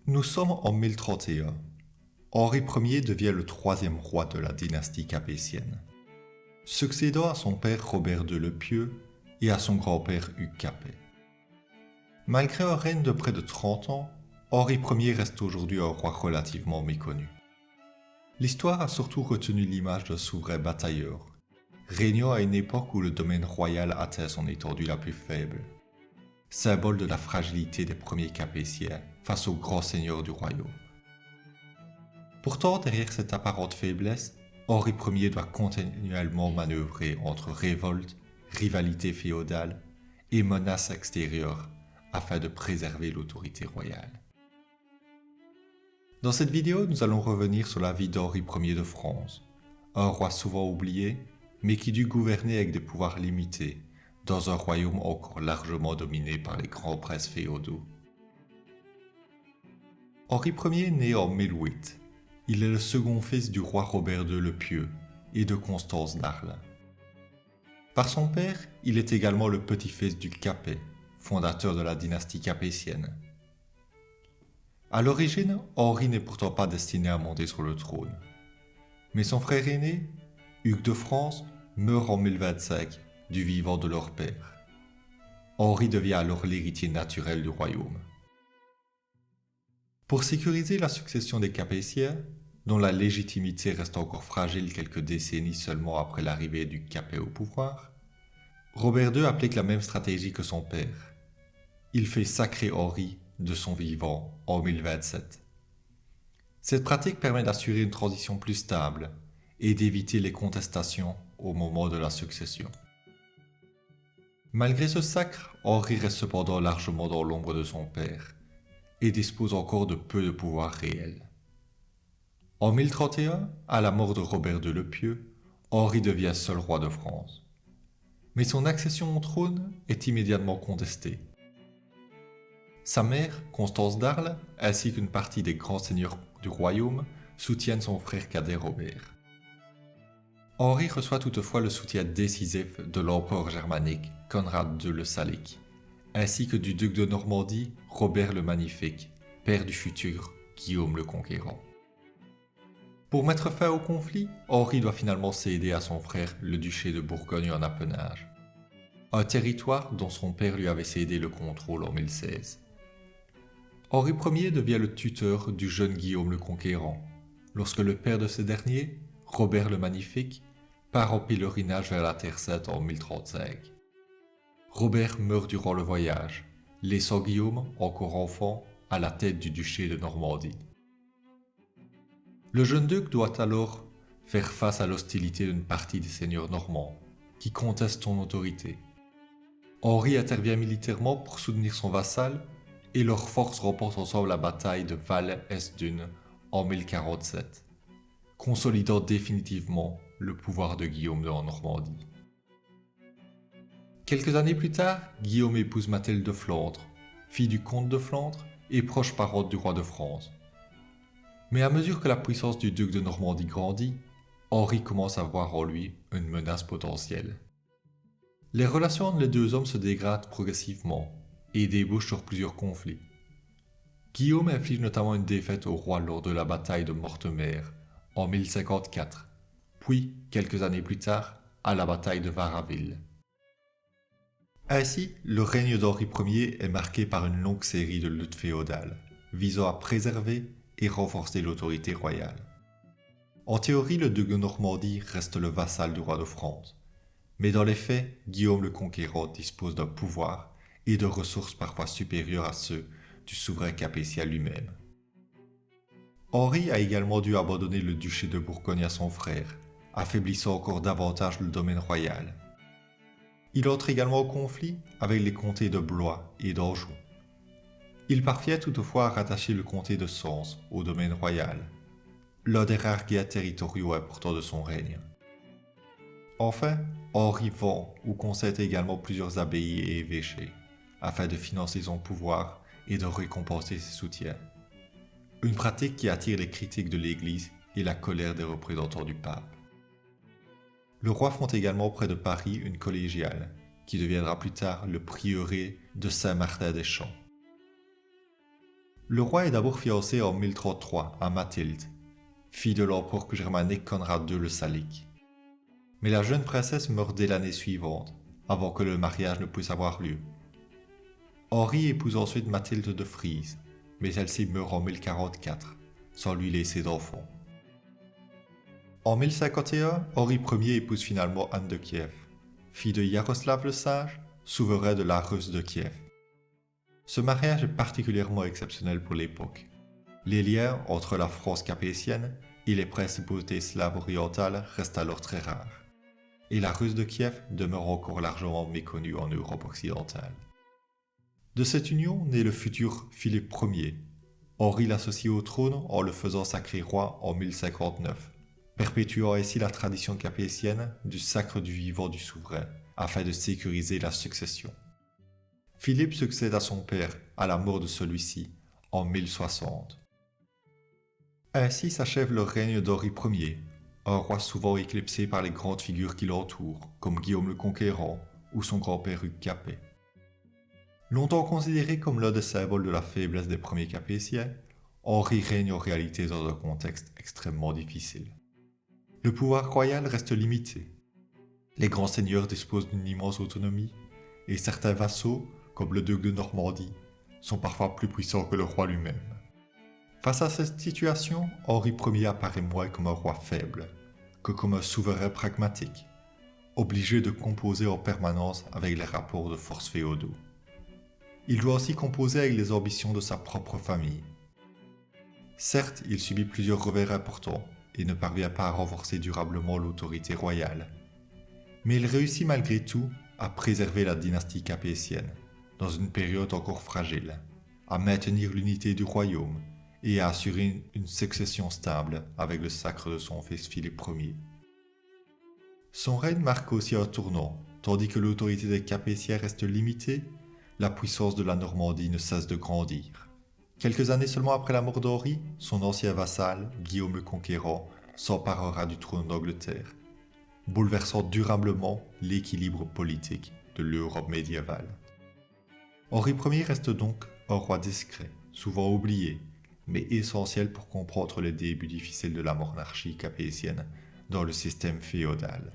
Nous sommes en 1031. Henri Ier devient le troisième roi de la dynastie capétienne, succédant à son père Robert II le Pieux et à son grand-père Hugues Capet. Malgré un règne de près de 30 ans, Henri Ier reste aujourd'hui un roi relativement méconnu. L'histoire a surtout retenu l'image d'un souverain batailleur, régnant à une époque où le domaine royal atteint son étendue la plus faible, symbole de la fragilité des premiers Capétiens face aux grands seigneurs du royaume. Pourtant, derrière cette apparente faiblesse, Henri Ier doit continuellement manœuvrer entre révoltes, rivalités féodales et menaces extérieures afin de préserver l'autorité royale. Dans cette vidéo, nous allons revenir sur la vie d'Henri Ier de France, un roi souvent oublié, mais qui dut gouverner avec des pouvoirs limités, dans un royaume encore largement dominé par les grands princes féodaux. Henri Ier est né en 1008. Il est le second fils du roi Robert II le Pieux et de Constance d'Arles. Par son père, il est également le petit-fils du Capet, fondateur de la dynastie capétienne. À l'origine, Henri n'est pourtant pas destiné à monter sur le trône. Mais son frère aîné, Hugues de France, meurt en 1025 du vivant de leur père. Henri devient alors l'héritier naturel du royaume. Pour sécuriser la succession des Capétiens, dont la légitimité reste encore fragile quelques décennies seulement après l'arrivée du Capet au pouvoir, Robert II applique la même stratégie que son père. Il fait sacrer Henri de son vivant en 1027. Cette pratique permet d'assurer une transition plus stable et d'éviter les contestations au moment de la succession. Malgré ce sacre, Henri reste cependant largement dans l'ombre de son père et dispose encore de peu de pouvoir réel. En 1031, à la mort de Robert II le Pieux, Henri devient seul roi de France. Mais son accession au trône est immédiatement contestée. Sa mère, Constance d'Arles, ainsi qu'une partie des grands seigneurs du royaume soutiennent son frère cadet Robert. Henri reçoit toutefois le soutien décisif de l'empereur germanique Conrad II le Salique, ainsi que du duc de Normandie Robert le Magnifique, père du futur Guillaume le Conquérant. Pour mettre fin au conflit, Henri doit finalement céder à son frère le duché de Bourgogne en Appenage, un territoire dont son père lui avait cédé le contrôle en 1016. Henri Ier devient le tuteur du jeune Guillaume le Conquérant, lorsque le père de ce dernier, Robert le Magnifique, part en pèlerinage vers la Terre Sainte en 1035. Robert meurt durant le voyage, laissant Guillaume, encore enfant, à la tête du duché de Normandie. Le jeune duc doit alors faire face à l'hostilité d'une partie des seigneurs normands, qui contestent son autorité. Henri intervient militairement pour soutenir son vassal et leurs forces remportent ensemble la bataille de Val-es-Dunes en 1047, consolidant définitivement le pouvoir de Guillaume en Normandie. Quelques années plus tard, Guillaume épouse Mathilde de Flandre, fille du comte de Flandre et proche parente du roi de France. Mais à mesure que la puissance du duc de Normandie grandit, Henri commence à voir en lui une menace potentielle. Les relations entre les deux hommes se dégradent progressivement et débouchent sur plusieurs conflits. Guillaume inflige notamment une défaite au roi lors de la bataille de Mortemer en 1054, puis, quelques années plus tard, à la bataille de Varaville. Ainsi, le règne d'Henri Ier est marqué par une longue série de luttes féodales, visant à préserver et renforcer l'autorité royale. En théorie, le duc de Normandie reste le vassal du roi de France, mais dans les faits, Guillaume le Conquérant dispose d'un pouvoir et de ressources parfois supérieurs à ceux du souverain capétien lui-même. Henri a également dû abandonner le duché de Bourgogne à son frère, affaiblissant encore davantage le domaine royal. Il entre également au conflit avec les comtés de Blois et d'Anjou. Il parvient toutefois à rattacher le comté de Sens au domaine royal, l'un des rares gains territoriaux importants de son règne. Enfin, Henri vend ou concède également plusieurs abbayes et évêchés, afin de financer son pouvoir et de récompenser ses soutiens. Une pratique qui attire les critiques de l'Église et la colère des représentants du pape. Le roi fonde également près de Paris une collégiale, qui deviendra plus tard le prieuré de Saint-Martin-des-Champs. Le roi est d'abord fiancé en 1033 à Mathilde, fille de l'empereur germanique Conrad II le Salique. Mais la jeune princesse meurt dès l'année suivante, avant que le mariage ne puisse avoir lieu. Henri épouse ensuite Mathilde de Frise, mais celle-ci meurt en 1044, sans lui laisser d'enfant. En 1051, Henri Ier épouse finalement Anne de Kiev, fille de Yaroslav le Sage, souverain de la Russe de Kiev. Ce mariage est particulièrement exceptionnel pour l'époque. Les liens entre la France capétienne et les principautés slaves orientales restent alors très rares, et la Russe de Kiev demeure encore largement méconnue en Europe occidentale. De cette union naît le futur Philippe Ier. Henri l'associe au trône en le faisant sacré roi en 1059, perpétuant ainsi la tradition capétienne du sacre du vivant du souverain, afin de sécuriser la succession. Philippe succède à son père à la mort de celui-ci en 1060. Ainsi s'achève le règne d'Henri Ier, un roi souvent éclipsé par les grandes figures qui l'entourent, comme Guillaume le Conquérant ou son grand-père Hugues Capet. Longtemps considéré comme l'un des symboles de la faiblesse des premiers Capétiens, Henri règne en réalité dans un contexte extrêmement difficile. Le pouvoir royal reste limité. Les grands seigneurs disposent d'une immense autonomie, et certains vassaux, comme le duc de Normandie, sont parfois plus puissants que le roi lui-même. Face à cette situation, Henri Ier apparaît moins comme un roi faible que comme un souverain pragmatique, obligé de composer en permanence avec les rapports de force féodaux. Il doit aussi composer avec les ambitions de sa propre famille. Certes, il subit plusieurs revers importants et ne parvient pas à renforcer durablement l'autorité royale, mais il réussit malgré tout à préserver la dynastie capétienne, dans une période encore fragile, à maintenir l'unité du royaume et à assurer une succession stable avec le sacre de son fils Philippe Ier. Son règne marque aussi un tournant, tandis que l'autorité des Capétiens reste limitée, la puissance de la Normandie ne cesse de grandir. Quelques années seulement après la mort d'Henri, son ancien vassal, Guillaume le Conquérant, s'emparera du trône d'Angleterre, bouleversant durablement l'équilibre politique de l'Europe médiévale. Henri Ier reste donc un roi discret, souvent oublié, mais essentiel pour comprendre les débuts difficiles de la monarchie capétienne dans le système féodal.